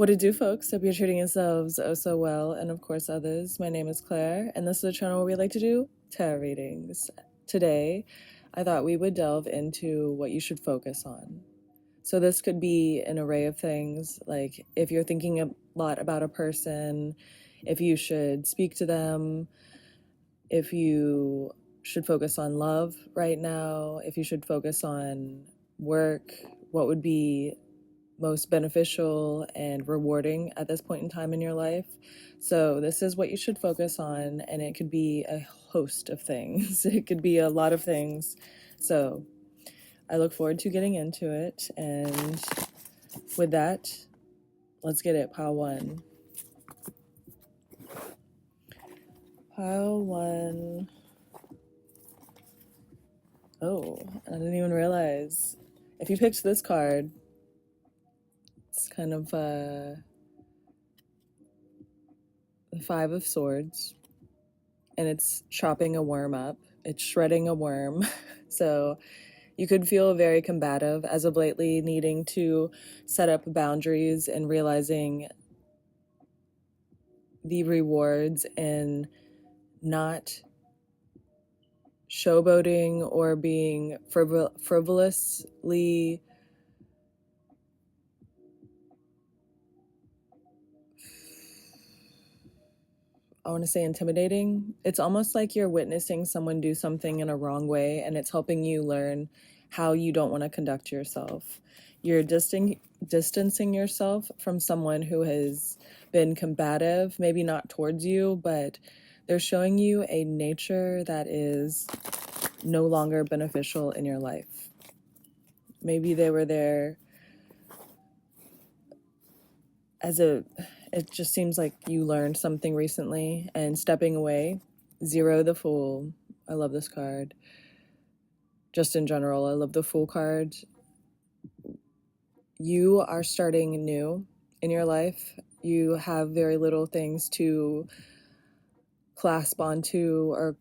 What it do, folks? Hope you're treating yourselves oh so well, and of course others. My name is Claire, and this is a channel where we like to do tarot readings. Today, I thought we would delve into what you should focus on. So this could be an array of things, like if you're thinking a lot about a person, if you should speak to them, if you should focus on love right now, if you should focus on work, what would be most beneficial and rewarding at this point in time in your life. So this is what you should focus on, and it could be a host of things. It could be a lot of things. So I look forward to getting into it, and with that, let's get it. Pile one. Pile one. Oh, I didn't even realize. If you picked this card, it's kind of the Five of Swords, and it's chopping a worm up. It's shredding a worm. So you could feel very combative as of lately, needing to set up boundaries and realizing the rewards in not showboating or being frivolously I want to say intimidating. It's almost like you're witnessing someone do something in a wrong way, and it's helping you learn how you don't want to conduct yourself. You're distancing yourself from someone who has been combative, maybe not towards you, but they're showing you a nature that is no longer beneficial in your life. Maybe they were there it just seems like you learned something recently, and stepping away. Zero the Fool. I love this card. Just in general, I love the Fool card. You are starting new in your life. You have very little things to clasp onto or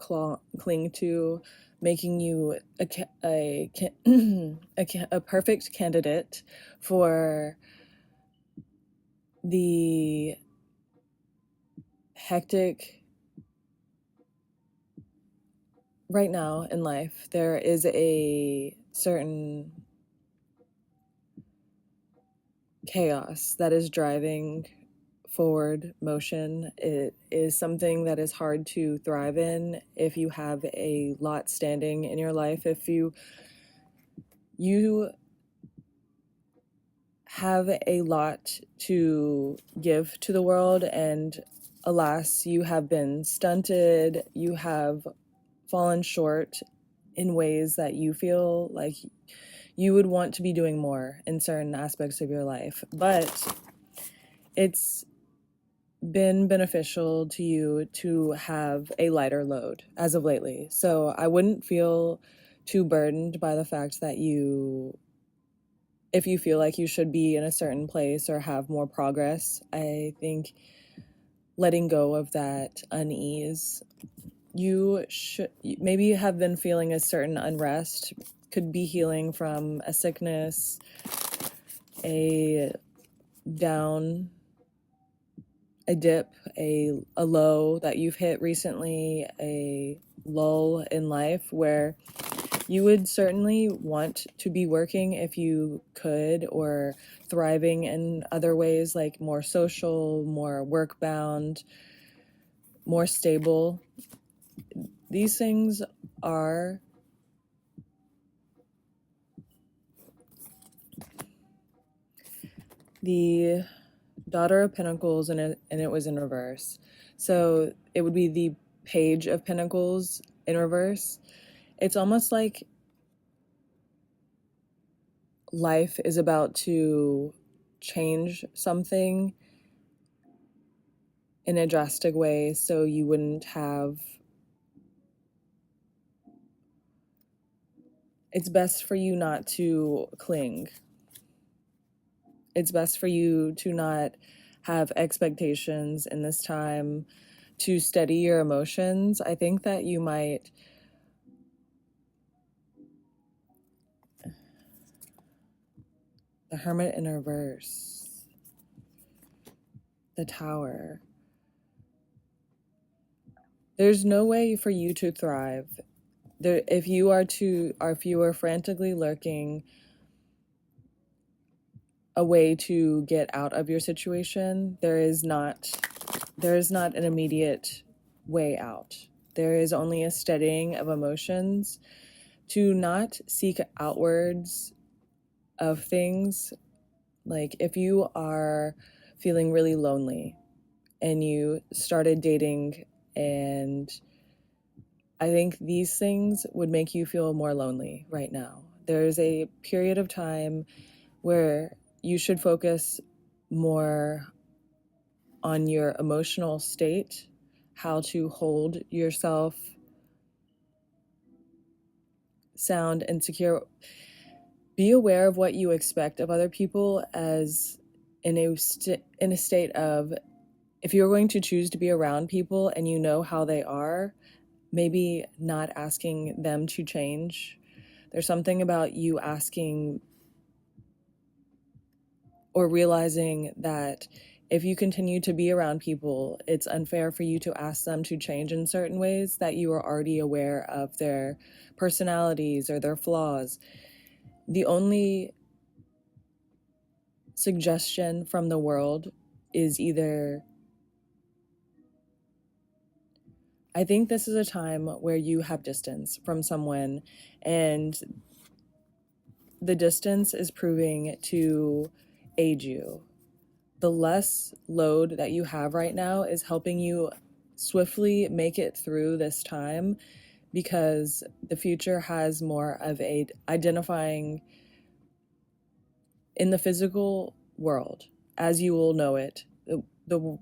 cling to, making you a perfect candidate for the hectic right now in life. There is a certain chaos that is driving forward motion. It is something that is hard to thrive in if you have a lot standing in your life. If you have a lot to give to the world, and alas, you have been stunted, you have fallen short in ways that you feel like you would want to be doing more in certain aspects of your life. But it's been beneficial to you to have a lighter load as of lately. So I wouldn't feel too burdened by the fact that if you feel like you should be in a certain place or have more progress. I think letting go of that unease, you should maybe have been feeling a certain unrest, could be healing from a sickness, a down, a dip, a low that you've hit recently, a lull in life where you would certainly want to be working if you could, or thriving in other ways, like more social, more work bound, more stable. These things are the Daughter of Pentacles, and it was in reverse. So it would be the Page of Pentacles in reverse. It's almost like life is about to change something in a drastic way, so you wouldn't have... It's best for you not to cling. It's best for you to not have expectations in this time, to steady your emotions. I think that you might... The Hermit in reverse. the Tower. There's no way for you to thrive. If you are frantically lurking a way to get out of your situation, there is not an immediate way out. There is only a steadying of emotions, to not seek outwards of things. Like if you are feeling really lonely and you started dating, and I think these things would make you feel more lonely right now. There's a period of time where you should focus more on your emotional state, how to hold yourself sound and secure. Be aware of what you expect of other people, as in a state of, if you're going to choose to be around people and you know how they are, maybe not asking them to change. There's something about you asking or realizing that if you continue to be around people, it's unfair for you to ask them to change in certain ways that you are already aware of their personalities or their flaws. The only suggestion from the world is either, I think this is a time where you have distance from someone, and the distance is proving to aid you. The less load that you have right now is helping you swiftly make it through this time, because the future has more of a identifying in the physical world as you will know it. The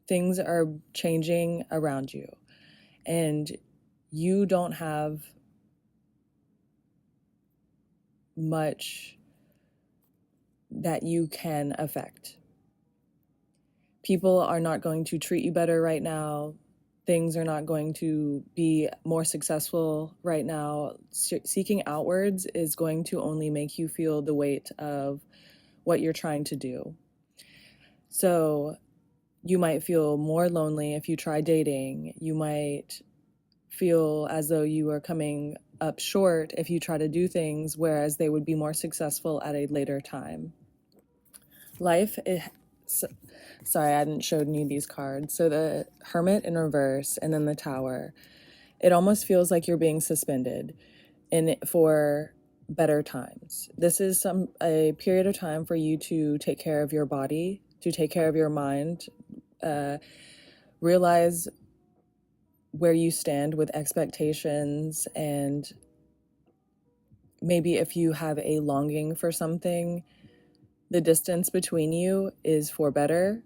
things are changing around you, and you don't have much that you can affect. People are not going to treat you better right now. Things are not going to be more successful right now. Seeking outwards is going to only make you feel the weight of what you're trying to do. So you might feel more lonely if you try dating. You might feel as though you are coming up short if you try to do things, whereas they would be more successful at a later time. Life is... Sorry, I hadn't shown you these cards. So the Hermit in reverse and then the Tower. It almost feels like you're being suspended for better times. This is a period of time for you to take care of your body, to take care of your mind, realize where you stand with expectations, and maybe if you have a longing for something, the distance between you is for better,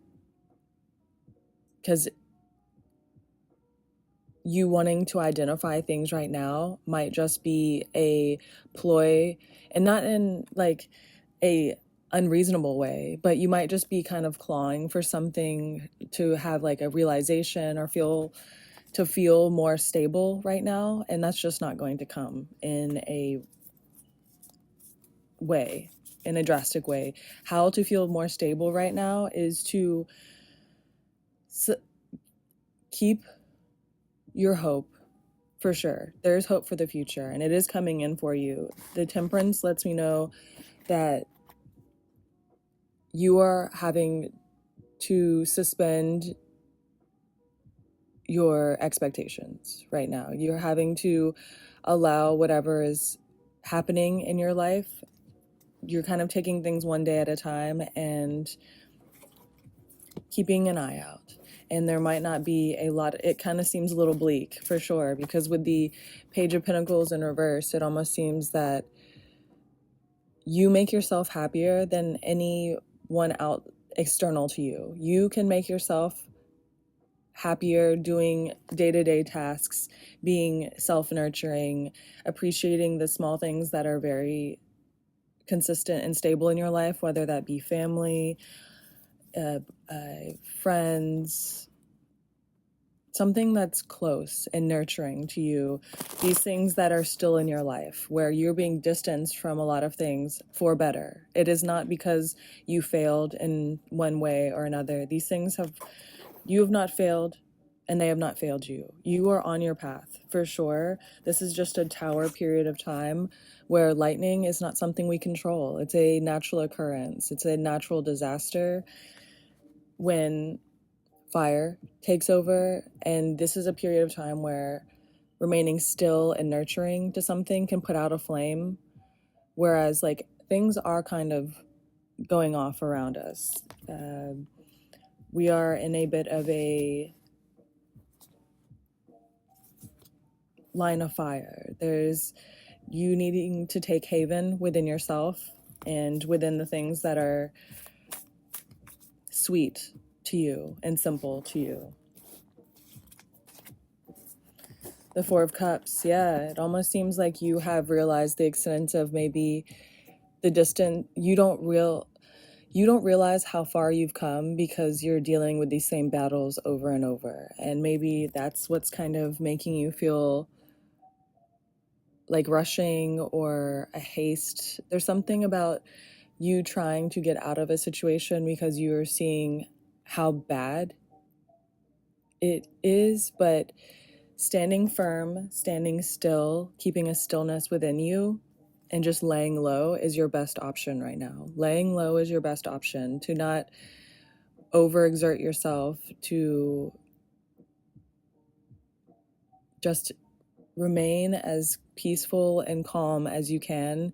because you wanting to identify things right now might just be a ploy, and not in like a unreasonable way, but you might just be kind of clawing for something to have like a realization or feel more stable right now, and that's just not going to come in a drastic way. How to feel more stable right now is to keep your hope. For sure, there's hope for the future, and it is coming in for you. The Temperance lets me know that you are having to suspend your expectations right now. You're having to allow whatever is happening in your life. You're kind of taking things one day at a time and keeping an eye out. And there might not be a lot. It kind of seems a little bleak, for sure, because with the Page of Pentacles in reverse, it almost seems that you make yourself happier than anyone out external to you. You can make yourself happier doing day-to-day tasks, being self-nurturing, appreciating the small things that are very consistent and stable in your life, whether that be family, friends, something that's close and nurturing to you, these things that are still in your life, where you're being distanced from a lot of things for better. It is not because you failed in one way or another. These things you have not failed, and they have not failed you. You are on your path, for sure. This is just a tower period of time where lightning is not something we control. It's a natural occurrence. It's a natural disaster when fire takes over, and this is a period of time where remaining still and nurturing to something can put out a flame, whereas like things are kind of going off around us. We are in a bit of a line of fire. There's you needing to take haven within yourself and within the things that are sweet to you and simple to you. The Four of Cups, yeah, it almost seems like you have realized the extent of maybe the distance. You don't realize how far you've come because you're dealing with these same battles over and over. And maybe that's what's kind of making you feel like rushing or a haste. There's something about you trying to get out of a situation because you're seeing how bad it is, but standing firm, standing still, keeping a stillness within you, and just laying low is your best option right now. Laying low is your best option, to not overexert yourself, to just remain as peaceful and calm as you can,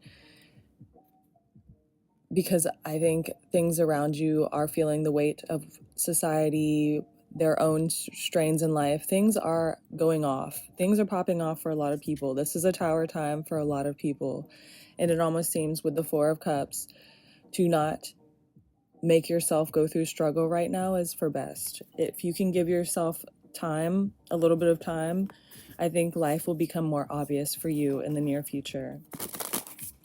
because I think things around you are feeling the weight of society, their own strains in life. Things are going off. Things are popping off for a lot of people. This is a tower time for a lot of people. And it almost seems with the Four of Cups, to not make yourself go through struggle right now is for best. If you can give yourself time, a little bit of time, I think life will become more obvious for you in the near future.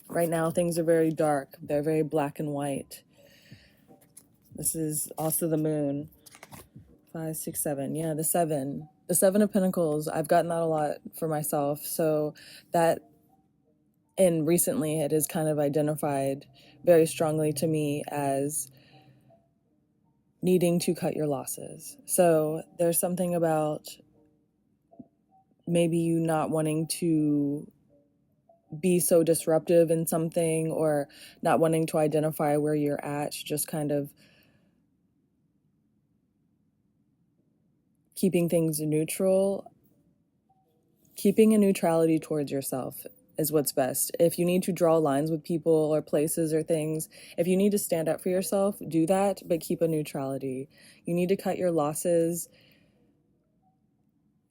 Right now, things are very dark. They're very black and white. This is also the moon. 5, 6, 7. Yeah, the 7. The 7 of Pentacles. I've gotten that a lot for myself. So that, and recently it is kind of identified very strongly to me as needing to cut your losses. So there's something about maybe you not wanting to be so disruptive in something, or not wanting to identify where you're at, just kind of keeping things neutral. Keeping a neutrality towards yourself is what's best. If you need to draw lines with people or places or things, if you need to stand up for yourself, do that, but keep a neutrality. You need to cut your losses,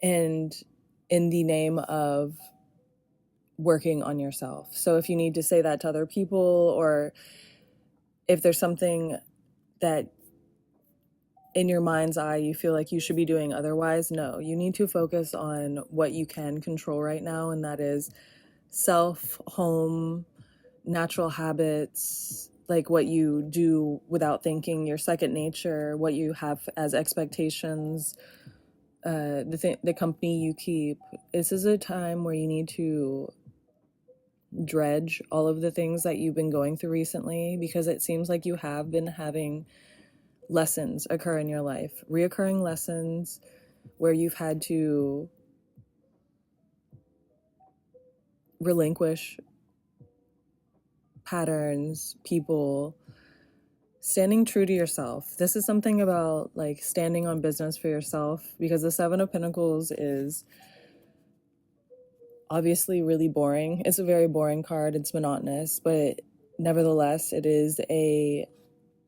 and in the name of working on yourself. So if you need to say that to other people, or if there's something that in your mind's eye you feel like you should be doing otherwise, no, you need to focus on what you can control right now, and that is self, home, natural habits, like what you do without thinking, your second nature, what you have as expectations, the company you keep. This is a time where you need to dredge all of the things that you've been going through recently, because it seems like you have been having lessons occur in your life, reoccurring lessons where you've had to relinquish patterns, people, standing true to yourself. This is something about like standing on business for yourself, because the 7 of Pentacles is obviously really boring. It's a very boring card. It's monotonous, but nevertheless, it is a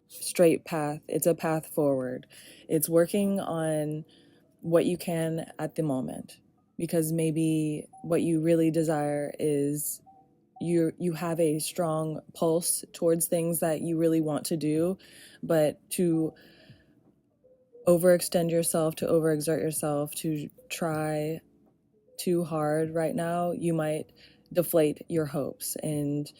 straight path. It's a path forward. It's working on what you can at the moment, because maybe what you really desire is you have a strong pulse towards things that you really want to do, but to overextend yourself, to overexert yourself, to try too hard right now, you might deflate your hopes and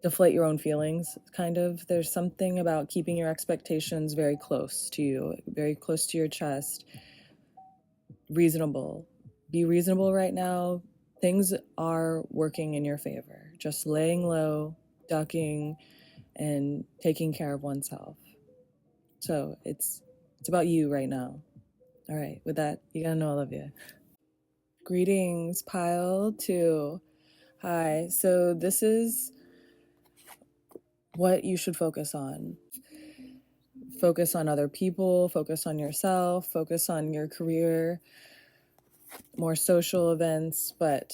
deflate your own feelings, kind of. There's something about keeping your expectations very close to you, very close to your chest. Reasonable. Be reasonable right now. Things are working in your favor. Just laying low, ducking, and taking care of oneself. So it's about you right now. All right, with that, you gotta know I love you. Greetings, pile 2. Hi, so this is what you should focus on. Focus on other people, focus on yourself, focus on your career, more social events, but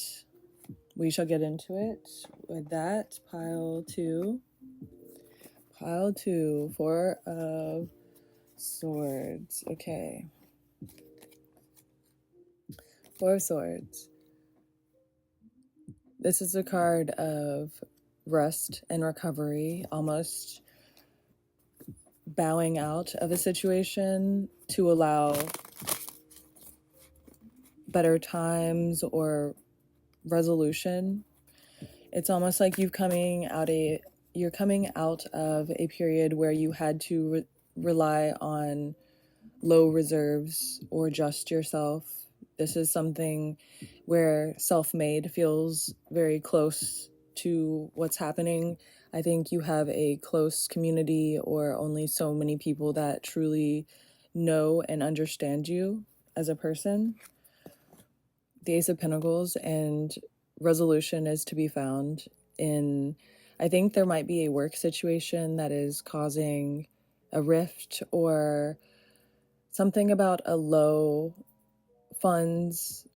we shall get into it. With that, pile 2. Pile 2, 4 of Swords. Okay. 4 of Swords. This is a card of rest and recovery, almost bowing out of a situation to allow better times or resolution. It's almost like you're coming out of a period where you had to rely on low reserves or just yourself. This is something where self-made feels very close to what's happening. I think you have a close community or only so many people that truly know and understand you as a person. The Ace of Pentacles, and resolution is to be found in, I think there might be a work situation that is causing a rift or something about a low funds,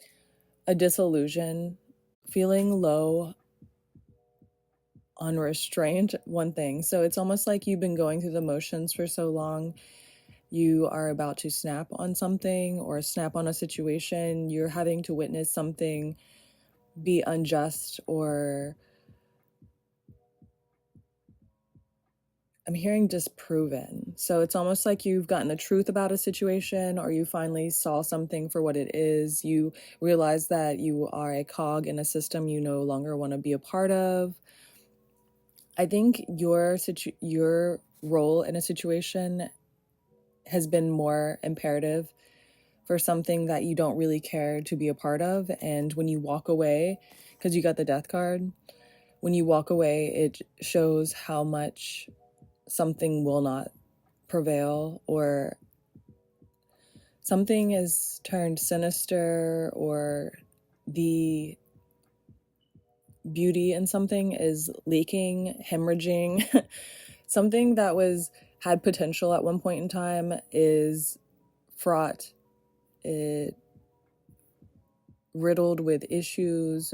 a disillusion, feeling low on restraint, one thing. So it's almost like you've been going through the motions for so long. You are about to snap on something or snap on a situation. You're having to witness something be unjust, or I'm hearing disproven. So it's almost like you've gotten the truth about a situation, or you finally saw something for what it is. You realize that you are a cog in a system you no longer want to be a part of. I think your role in a situation has been more imperative for something that you don't really care to be a part of. And when you walk away, because you got the Death card, when you walk away, it shows how much something will not prevail, or something is turned sinister, or the beauty in something is leaking, hemorrhaging. Something that had potential at one point in time is fraught, riddled with issues,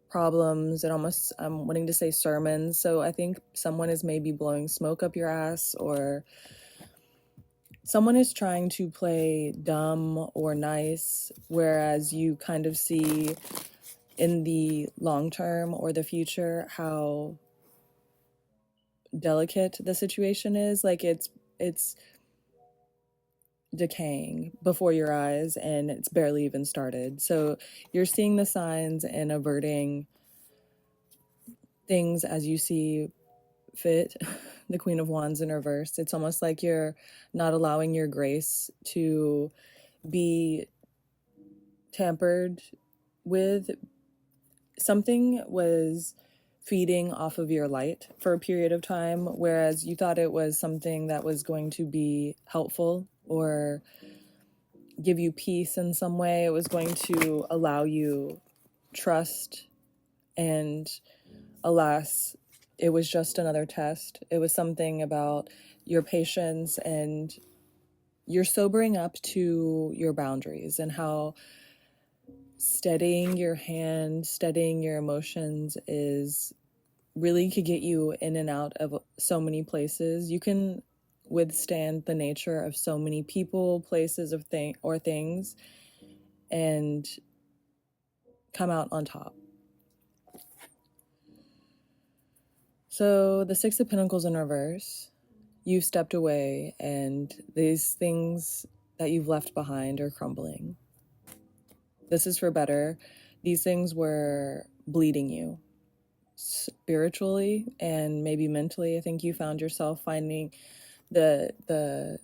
problems, and almost, I'm wanting to say sermons. So I think someone is maybe blowing smoke up your ass, or someone is trying to play dumb or nice, whereas you kind of see in the long term or the future how delicate the situation is. Like it's decaying before your eyes, and it's barely even started. So you're seeing the signs and averting things as you see fit. The Queen of Wands in reverse. It's almost like you're not allowing your grace to be tampered with. Something was feeding off of your light for a period of time, whereas you thought it was something that was going to be helpful or give you peace in some way. It was going to allow you trust, and alas, it was just another test. It was something about your patience, and you're sobering up to your boundaries, and how steadying your hand, steadying your emotions is really could get you in and out of so many places. You can withstand the nature of so many people, places of things, and come out on top. So the Six of Pentacles in reverse, you've stepped away, and these things that you've left behind are crumbling. This is for better. These things were bleeding you. spiritually and maybe mentally. I think you found yourself finding the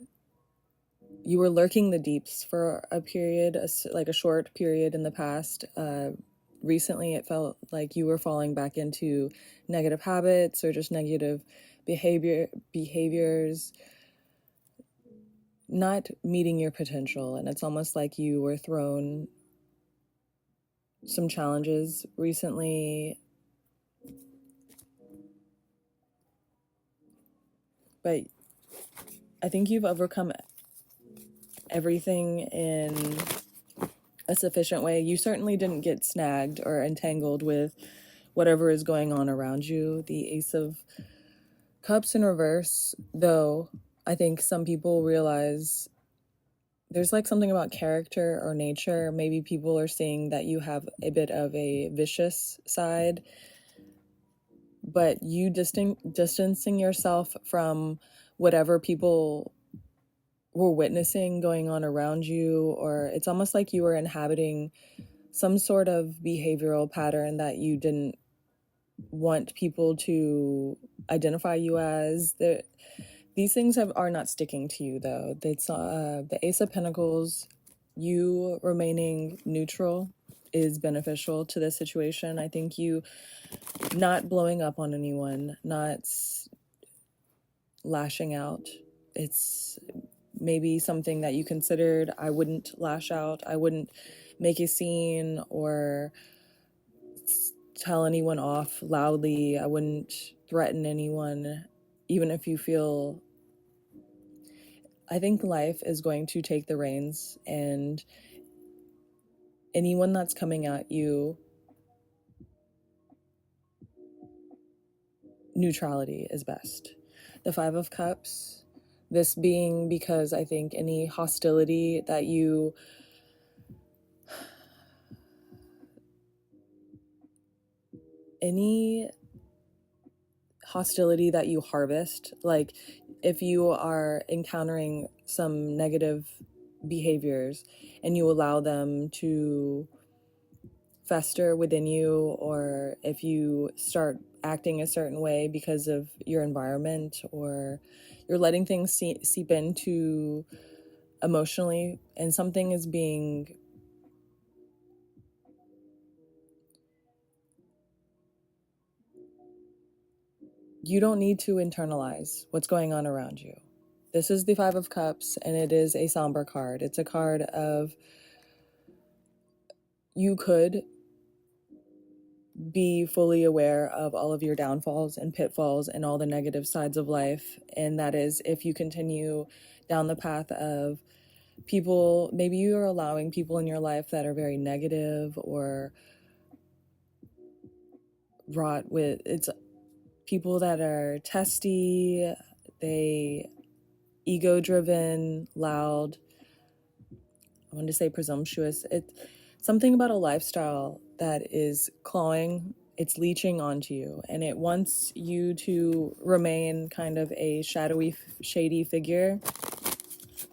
you were lurking the deeps for a period, like a short period in the past. Recently, it felt like you were falling back into negative habits or just negative behaviors, not meeting your potential. And it's almost like you were thrown some challenges recently, but I think you've overcome everything in a sufficient way. You certainly didn't get snagged or entangled with whatever is going on around you. The Ace of Cups in reverse, though, I think some people realize there's like something about character or nature. Maybe people are seeing that you have a bit of a vicious side, but you distancing yourself from whatever people were witnessing going on around you, or it's almost like you were inhabiting some sort of behavioral pattern that you didn't want people to identify you as. These things are not sticking to you, though. It's the Ace of Pentacles. You remaining neutral is beneficial to this situation. I think you not blowing up on anyone, not lashing out. It's maybe something that you considered. I wouldn't lash out. I wouldn't make a scene or tell anyone off loudly. I wouldn't threaten anyone, even if you feel... I think life is going to take the reins, and anyone that's coming at you, neutrality is best. The Five of Cups, this being because I think any hostility that you harvest, like if you are encountering some negative behaviors and you allow them to fester within you, or if you start acting a certain way because of your environment, or you're letting things seep into emotionally, and something is being you don't need to internalize what's going on around you. This is the Five of Cups, and it is a somber card. It's a card of you could be fully aware of all of your downfalls and pitfalls and all the negative sides of life. And that is if you continue down the path of people, maybe you are allowing people in your life that are very negative or wrought with, it's people that are testy, they ego driven, loud, I want to say presumptuous. It's something about a lifestyle that is clawing, it's leeching onto you, and it wants you to remain kind of a shadowy, shady figure.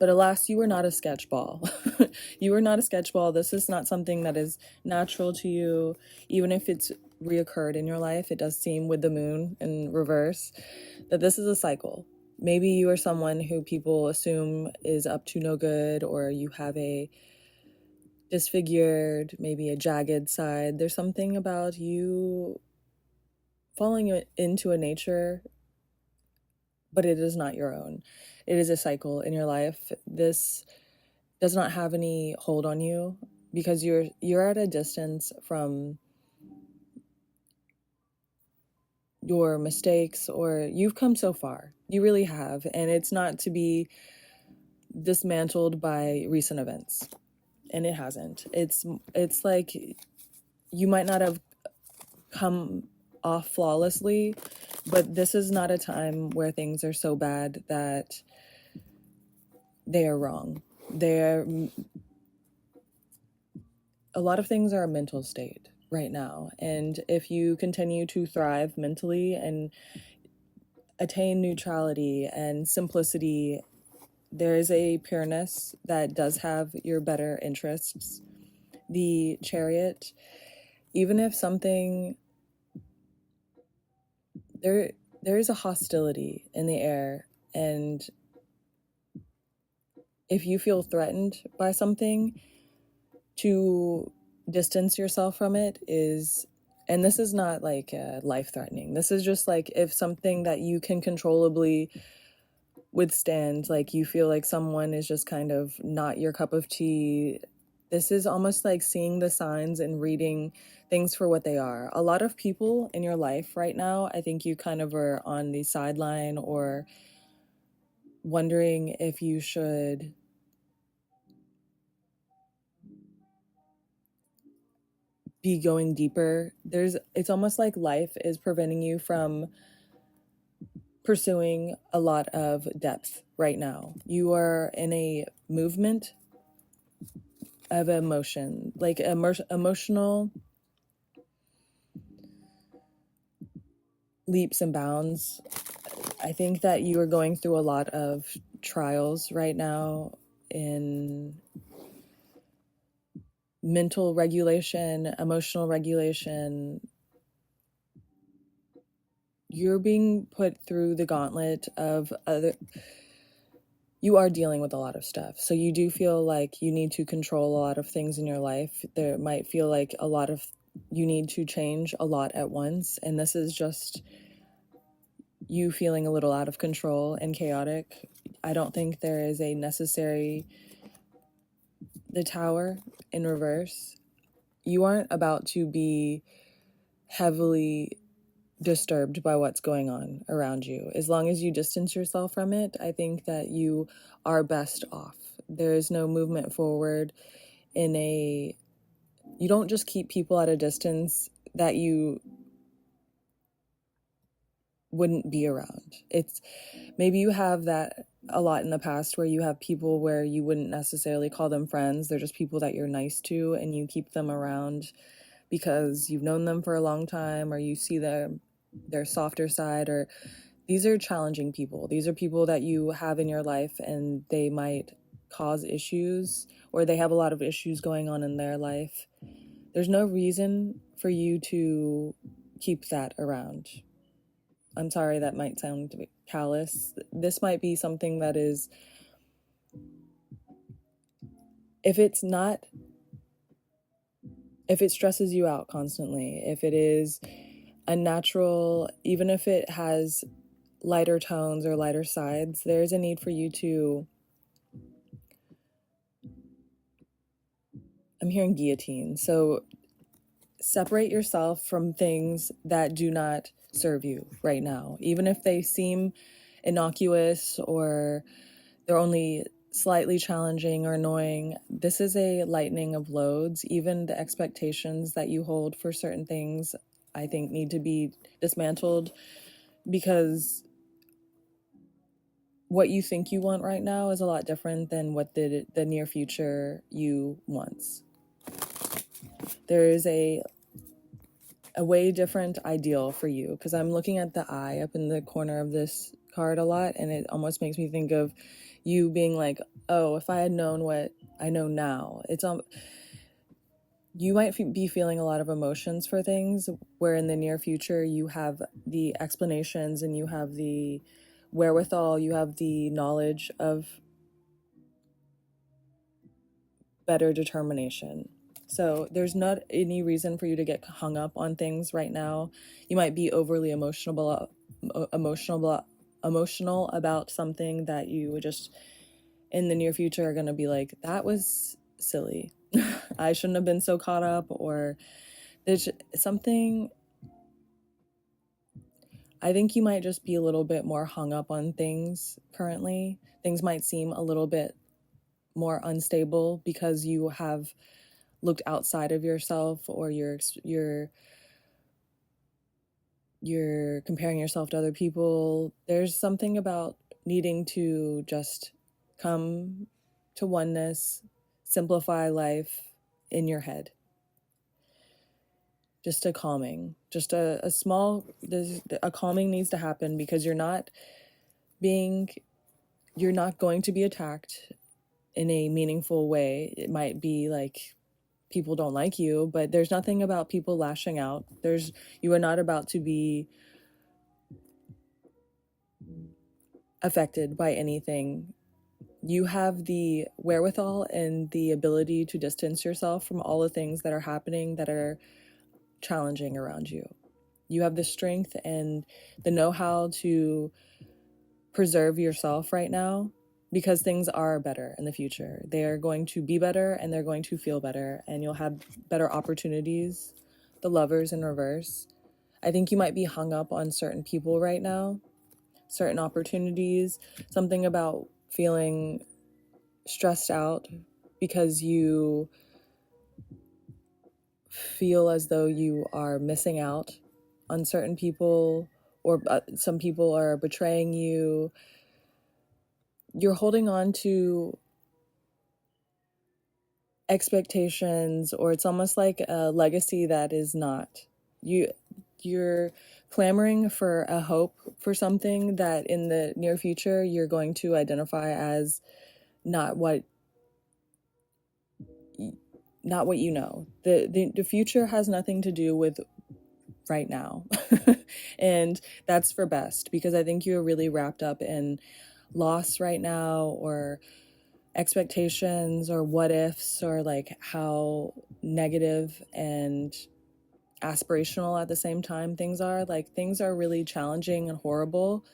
But alas, you are not a sketch ball. You are not a sketch ball. This is not something that is natural to you. Even if it's reoccurred in your life, it does seem with the moon in reverse that this is a cycle. Maybe you are someone who people assume is up to no good, or you have a disfigured, maybe a jagged side. There's something about you falling into a nature, but it is not your own. It is a cycle in your life. This does not have any hold on you because you're at a distance from your mistakes, or you've come so far. You really have, and it's not to be dismantled by recent events. And it hasn't. It's like you might not have come off flawlessly, but this is not a time where things are so bad that they are wrong. A lot of things are a mental state right now, and if you continue to thrive mentally and attain neutrality and simplicity, there is a pureness that does have your better interests. The Chariot, even if something there is a hostility in the air, and if you feel threatened by something, to distance yourself from it is, and this is not like life threatening, this is just like if something that you can controllably withstand, like you feel like someone is just kind of not your cup of tea. This is almost like seeing the signs and reading things for what they are. A lot of people in your life right now, I think you kind of are on the sideline or wondering if you should be going deeper. It's almost like life is preventing you from pursuing a lot of depth right now. You are in a movement of emotion, like emotional leaps and bounds. I think that you are going through a lot of trials right now in mental regulation, emotional regulation. You're being put through the gauntlet of you are dealing with a lot of stuff. So you do feel like you need to control a lot of things in your life. There might feel like you need to change a lot at once. And this is just you feeling a little out of control and chaotic. I don't think there is a necessary, the Tower in reverse. You aren't about to be heavily disturbed by what's going on around you. As long as you distance yourself from it, I think that you are best off. There is no movement forward you don't just keep people at a distance that you wouldn't be around. It's maybe you have that a lot in the past where you have people where you wouldn't necessarily call them friends. They're just people that you're nice to and you keep them around because you've known them for a long time, or you see their softer side, or these are challenging people. These are people that you have in your life and they might cause issues, or they have a lot of issues going on in their life. There's no reason for you to keep that around. I'm sorry, that might sound callous. This might be something that is, if it stresses you out constantly, if it is unnatural, even if it has lighter tones or lighter sides, there's a need for you to, I'm hearing guillotine. So separate yourself from things that do not serve you right now, even if they seem innocuous or they're only slightly challenging or annoying. This is a lightening of loads. Even the expectations that you hold for certain things, I think, need to be dismantled, because what you think you want right now is a lot different than what the near future you wants. There is a way different ideal for you, because I'm looking at the eye up in the corner of this card a lot, and it almost makes me think of you being like, oh, if I had known what I know now. It's you might be feeling a lot of emotions for things where in the near future you have the explanations and you have the wherewithal, you have the knowledge of better determination. So there's not any reason for you to get hung up on things right now. You might be overly emotional about something that you would just in the near future are going to be like, that was silly. I shouldn't have been so caught up, or there's something. I think you might just be a little bit more hung up on things currently. Things might seem a little bit more unstable because you have looked outside of yourself, or you're comparing yourself to other people. There's something about needing to just come to oneness, simplify life in your head. Just a calming, just a calming needs to happen, because you're not going to be attacked in a meaningful way. It might be like people don't like you, but there's nothing about people lashing out. You are not about to be affected by anything. You have the wherewithal and the ability to distance yourself from all the things that are happening that are challenging around you. You have the strength and the know-how to preserve yourself right now, because things are better in the future. They are going to be better and they're going to feel better, and you'll have better opportunities. The Lovers in reverse. I think you might be hung up on certain people right now, certain opportunities, something about feeling stressed out because you feel as though you are missing out on certain people, or some people are betraying you. You're holding on to expectations, or it's almost like a legacy that is not. You're clamoring for a hope for something that in the near future you're going to identify as not what you know. The future has nothing to do with right now. And that's for best, because I think you're really wrapped up in loss right now, or expectations, or what ifs, or like how negative and aspirational at the same time things are. Like, things are really challenging and horrible,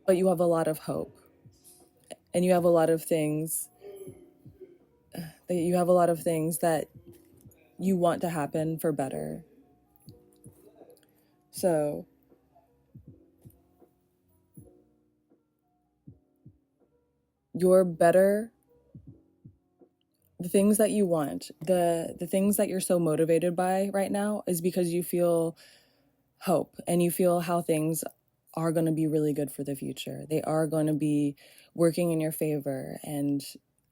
but you have a lot of hope, and you have a lot of things that you want to happen for better. So you're better. The things that you want, the things that you're so motivated by right now, is because you feel hope, and you feel how things are going to be really good for the future. They are going to be working in your favor, and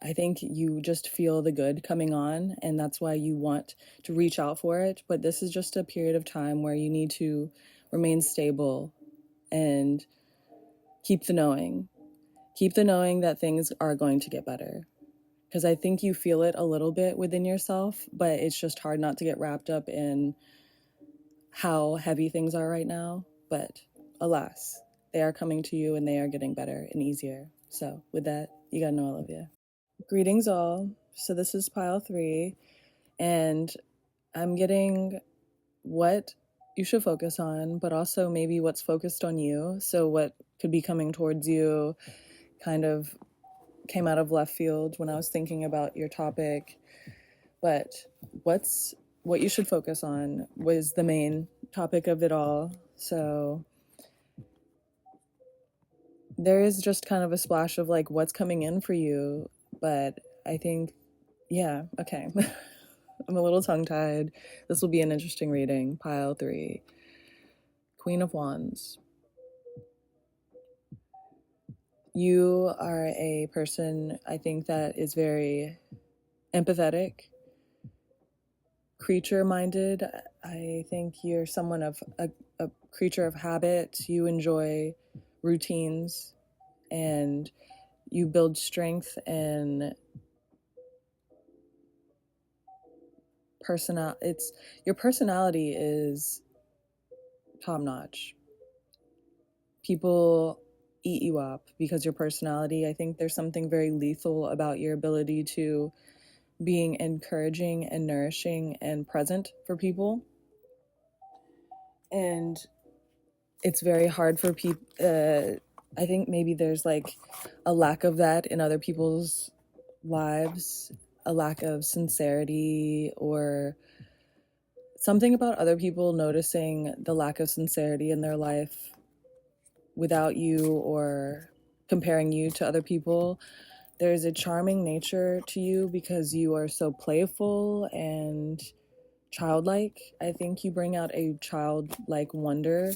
I think you just feel the good coming on, and that's why you want to reach out for it. But this is just a period of time where you need to remain stable and keep the knowing that things are going to get better. Because I think you feel it a little bit within yourself, but it's just hard not to get wrapped up in how heavy things are right now. But alas, they are coming to you, and they are getting better and easier. So with that, you gotta know I love you. Greetings all. So this is pile 3, and I'm getting what you should focus on, but also maybe what's focused on you. So what could be coming towards you kind of came out of left field when I was thinking about your topic. But what you should focus on was the main topic of it all. So there is just kind of a splash of like what's coming in for you, but I think, yeah, okay. I'm a little tongue-tied. This will be an interesting reading. Pile 3. Queen of Wands. You are a person, I think, that is very empathetic, creature-minded. I think you're someone of a creature of habit. You enjoy routines, and you build strength and your personality is top-notch. People eat you up because your personality. I think there's something very lethal about your ability to being encouraging and nourishing and present for people. And it's very hard for people. I think maybe there's like a lack of that in other people's lives, a lack of sincerity, or something about other people noticing the lack of sincerity in their life without you, or comparing you to other people. There's a charming nature to you because you are so playful and childlike. I think you bring out a childlike wonder.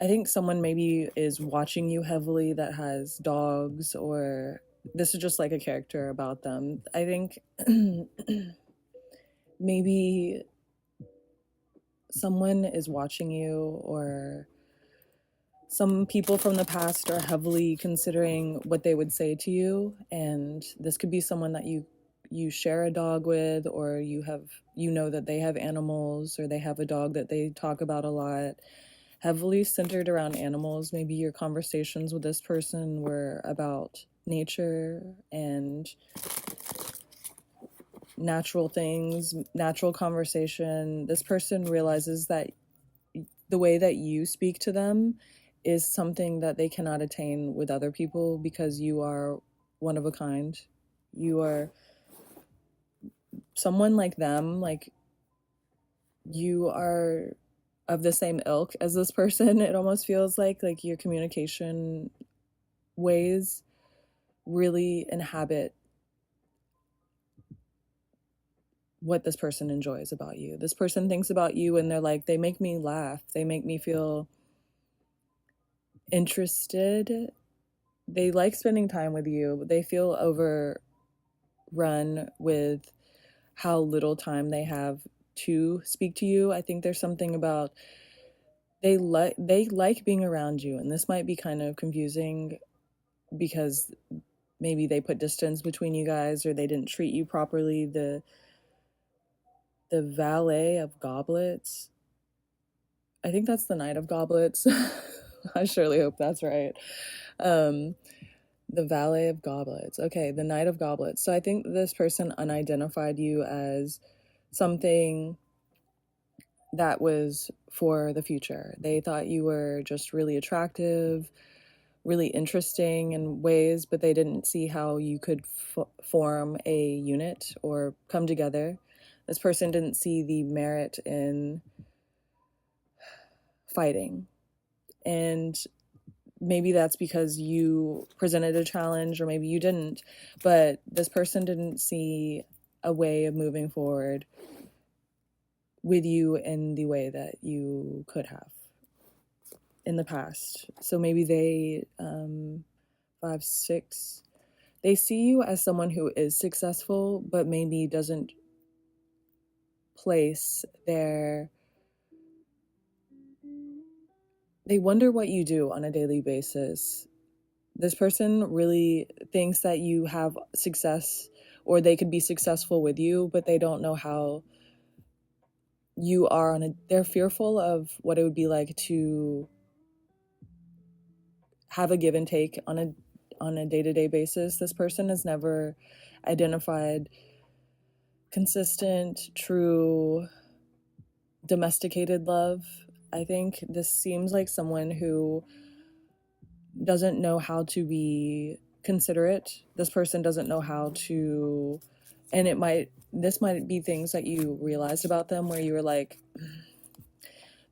I think someone maybe is watching you heavily that has dogs, or this is just like a character about them. I think maybe someone is watching you, or some people from the past are heavily considering what they would say to you, and this could be someone that you share a dog with, or you know that they have animals, or they have a dog that they talk about a lot. heavily centered around animals. Maybe your conversations with this person were about nature and natural things, natural conversation. This person realizes that the way that you speak to them is something that they cannot attain with other people because you are one of a kind. You are someone like them, like you are of the same ilk as this person. It almost feels like your communication ways really inhabit what this person enjoys about you. This person thinks about you and they're like, they make me laugh, they make me feel interested, they like spending time with you. They feel overrun with how little time they have to speak to you. I think there's something about they like being around you, and this might be kind of confusing because maybe they put distance between you guys or they didn't treat you properly. The valet of goblets, I think that's the knight of goblets. I surely hope that's right. um the valet of goblets, okay, the knight of goblets. So I think this person unidentified you as something that was for the future. They thought you were just really attractive, really interesting in ways, but they didn't see how you could form a unit or come together. This person didn't see the merit in fighting. And maybe that's because you presented a challenge, or maybe you didn't. But this person didn't see a way of moving forward with you in the way that you could have in the past. So maybe they, 5, 6, they see you as someone who is successful, but maybe doesn't place their, they wonder what you do on a daily basis. This person really thinks that you have success, or they could be successful with you, but they don't know how you are on a, they're fearful of what it would be like to have a give and take on a day-to-day basis. This person has never identified consistent, true, domesticated love. I think this seems like someone who doesn't know how to be considerate. This person doesn't know how to, and this might be things that you realized about them where you were like,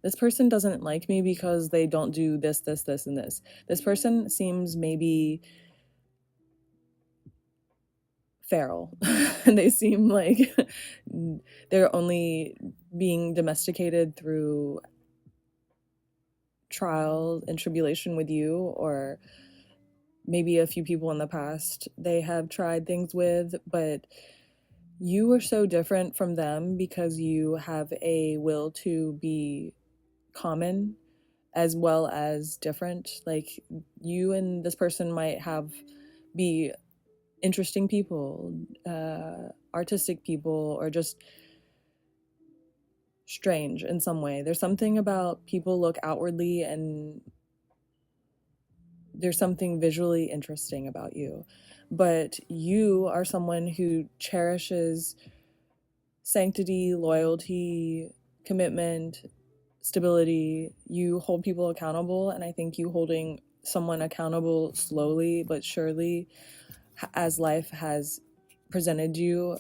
this person doesn't like me because they don't do this, this, this, and this. This person seems maybe feral. They seem like they're only being domesticated through trial and tribulation with you, or maybe a few people in the past they have tried things with, but you are so different from them because you have a will to be common as well as different. Like, you and this person might be interesting people, artistic people, or just strange in some way. There's something about people look outwardly and there's something visually interesting about you. But you are someone who cherishes sanctity, loyalty, commitment, stability. You hold people accountable, and I think you holding someone accountable slowly but surely as life has presented you,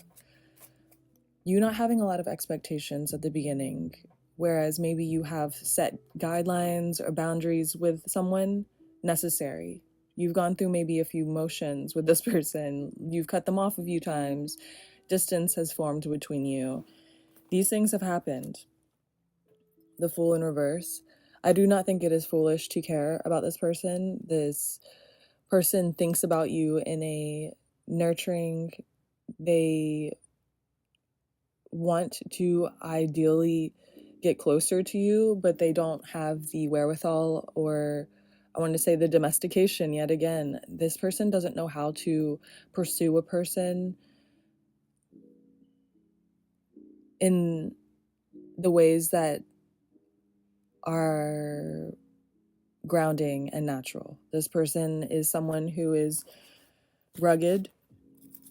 you not having a lot of expectations at the beginning, whereas maybe you have set guidelines or boundaries with someone necessary. You've gone through maybe a few motions with this person, you've cut them off a few times, distance has formed between you. These things have happened. The Fool in reverse. I do not think it is foolish to care about this person. This person thinks about you in a nurturing, they want to ideally get closer to you, but they don't have the wherewithal, or I want to say the domestication yet again. This person doesn't know how to pursue a person in the ways that are grounding and natural. This person is someone who is rugged.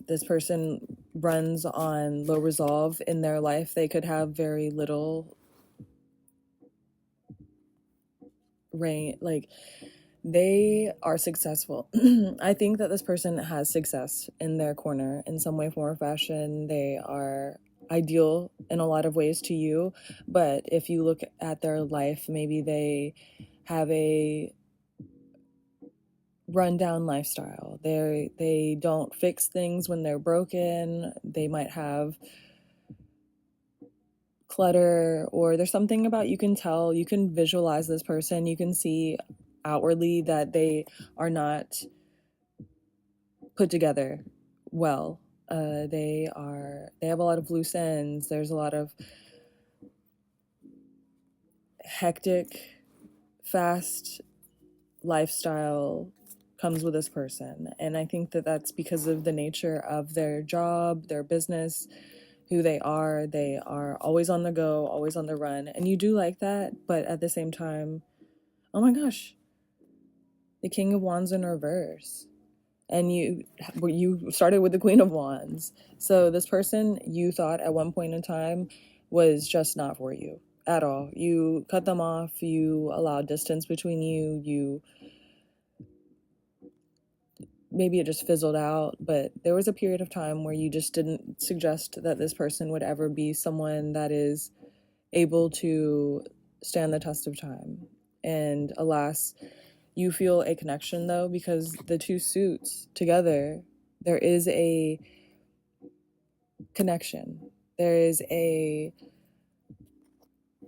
This person runs on low resolve in their life. They could have very little rain, like they are successful. I think that this person has success in their corner in some way, form, or fashion. They are ideal in a lot of ways to you, but if you look at their life, maybe they have a rundown lifestyle. They don't fix things when they're broken. They might have clutter, or there's something about, you can tell, you can visualize this person, you can see outwardly that they are not put together well. They have a lot of loose ends. There's a lot of hectic, fast lifestyle comes with this person, and I think that that's because of the nature of their job, their business, who they are. They are always on the go, always on the run, and you do like that, but at the same time, oh my gosh, the King of Wands in reverse, and you started with the Queen of Wands. So this person, you thought at one point in time, was just not for you at all. You cut them off, you allowed distance between you maybe it just fizzled out, but there was a period of time where you just didn't suggest that this person would ever be someone that is able to stand the test of time. And alas, you feel a connection though, because the two suits together, there is a connection. There is a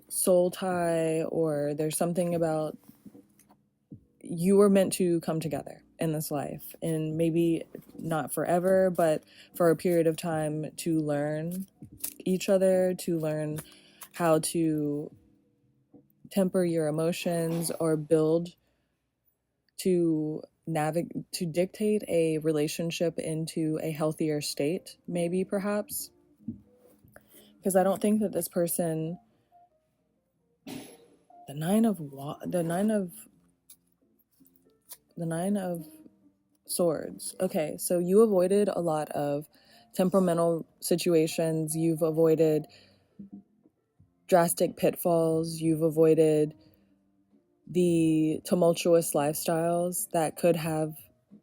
soul tie, or there's something about, you were meant to come together in this life, and maybe not forever, but for a period of time, to learn each other, to learn how to temper your emotions, or build to dictate a relationship into a healthier state, maybe, perhaps. Because I don't think that this person, the nine of swords. Okay, so you avoided a lot of temperamental situations. You've avoided drastic pitfalls. You've avoided the tumultuous lifestyles that could have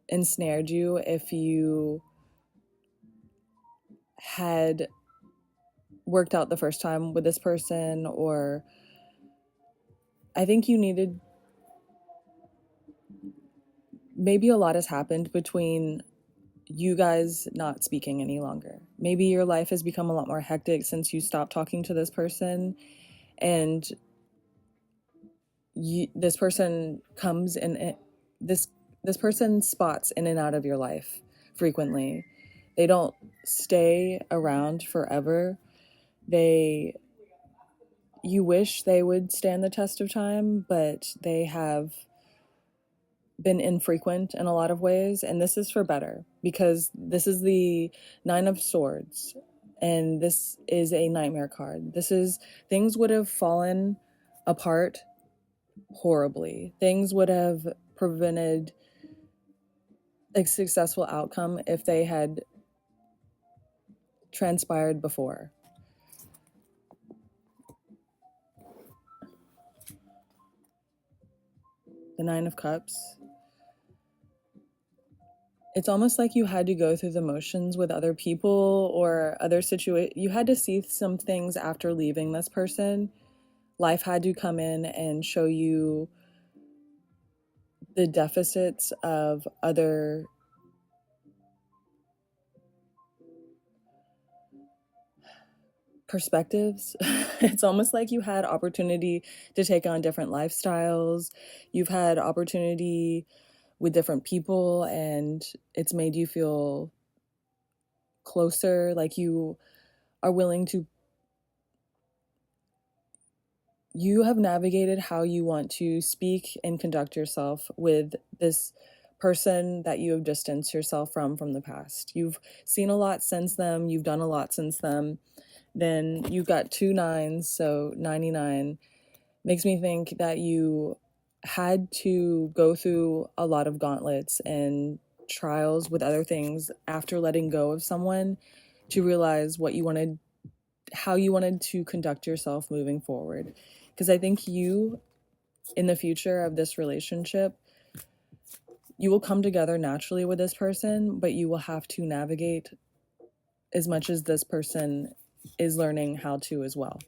ensnared you if you had worked out the first time with this person. Or I think you needed, maybe a lot has happened between you guys not speaking any longer. Maybe your life has become a lot more hectic since you stopped talking to this person, and this person comes in, this person spots in and out of your life frequently. They don't stay around forever. You wish they would stand the test of time, but they have been infrequent in a lot of ways, and this is for better, because this is the Nine of Swords, and this is a nightmare card. Things would have fallen apart horribly. Things would have prevented a successful outcome if they had transpired before. The Nine of Cups. It's almost like you had to go through the motions with other people or other situations. You had to see some things after leaving this person. Life had to come in and show you the deficits of other perspectives. It's almost like you had opportunity to take on different lifestyles. You've had opportunity with different people, and it's made you feel closer, like you are willing to, you have navigated how you want to speak and conduct yourself with this person that you have distanced yourself from the past. You've seen a lot since them, you've done a lot since them. Then you've got 2 9s, so 99. Makes me think that you had to go through a lot of gauntlets and trials with other things after letting go of someone to realize what you wanted, how you wanted to conduct yourself moving forward. Because I think you, in the future of this relationship, you will come together naturally with this person, but you will have to navigate as much as this person is learning how to as well.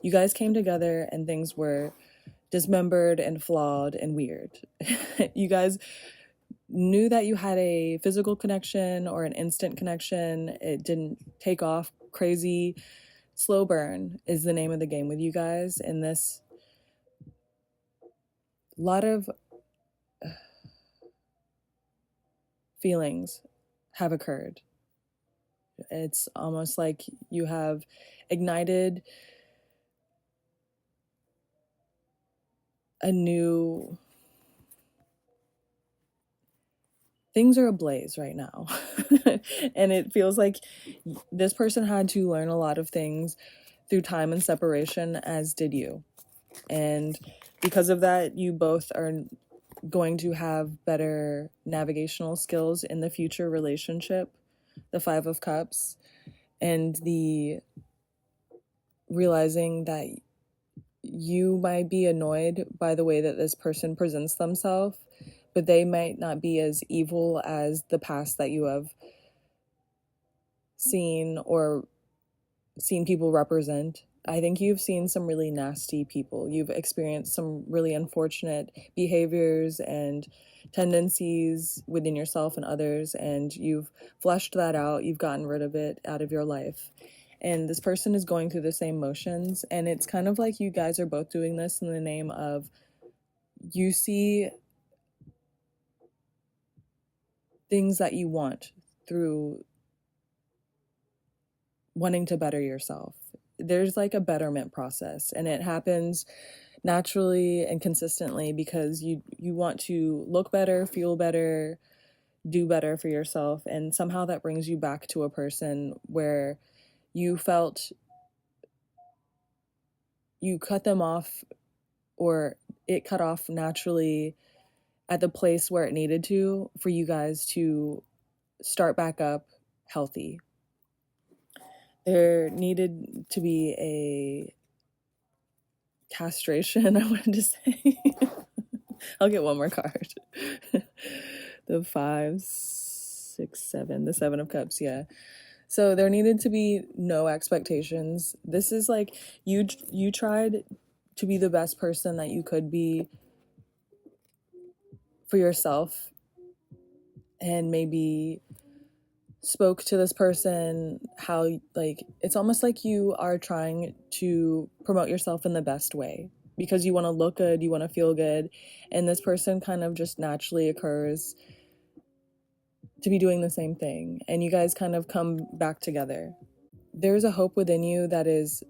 You guys came together and things were dismembered and flawed and weird. You guys knew that you had a physical connection or an instant connection. It didn't take off crazy. Slow burn is the name of the game with you guys. And this lot of feelings have occurred. It's almost like you have ignited a new, things are ablaze right now. And it feels like this person had to learn a lot of things through time and separation, as did you. And because of that, you both are going to have better navigational skills in the future relationship. The Five of Cups and the realizing that you might be annoyed by the way that this person presents themselves, but they might not be as evil as the past that you have seen or seen people represent. I think you've seen some really nasty people. You've experienced some really unfortunate behaviors and tendencies within yourself and others, and you've flushed that out. You've gotten rid of it out of your life. And this person is going through the same motions, and it's kind of like you guys are both doing this in the name of, you see things that you want through wanting to better yourself. There's like a betterment process, and it happens naturally and consistently because you want to look better, feel better, do better for yourself, and somehow that brings you back to a person where you felt you cut them off, or it cut off naturally at the place where it needed to for you guys to start back up healthy. There needed to be a castration, I wanted to say. I'll get one more card. The 5, 6, 7, the 7 of Cups, yeah. So there needed to be no expectations. This is like you tried to be the best person that you could be for yourself, and maybe spoke to this person how, like, it's almost like you are trying to promote yourself in the best way because you want to look good, you want to feel good, and this person kind of just naturally occurs to be doing the same thing, and you guys kind of come back together. There's a hope within you that is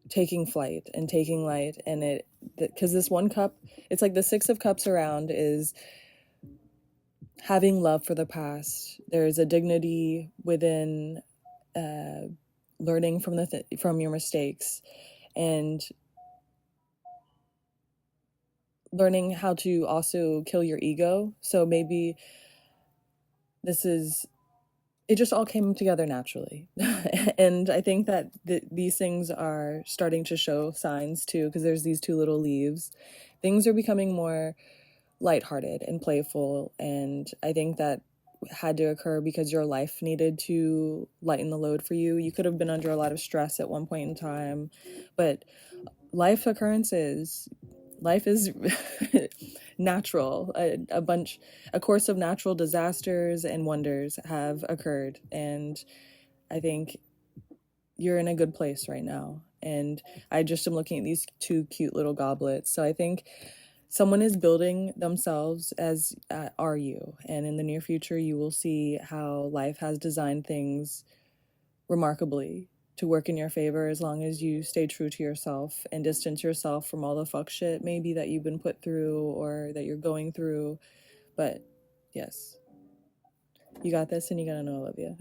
taking flight and taking light, and it, because this one cup, it's like the 6 of Cups around is having love for the past. There's a dignity within learning from from your mistakes, and learning how to also kill your ego. So maybe it just all came together naturally. And I think that these things are starting to show signs too, because there's these 2 little leaves. Things are becoming more lighthearted and playful, and I think that had to occur because your life needed to lighten the load for you. You could have been under a lot of stress at one point in time, but life is natural. A course of natural disasters and wonders have occurred, and I think you're in a good place right now. And I just am looking at these 2 cute little goblets, so I think someone is building themselves, as are you, and in the near future you will see how life has designed things remarkably to work in your favor, as long as you stay true to yourself and distance yourself from all the fuck shit maybe that you've been put through or that you're going through. But yes, you got this, and you gotta know I love you.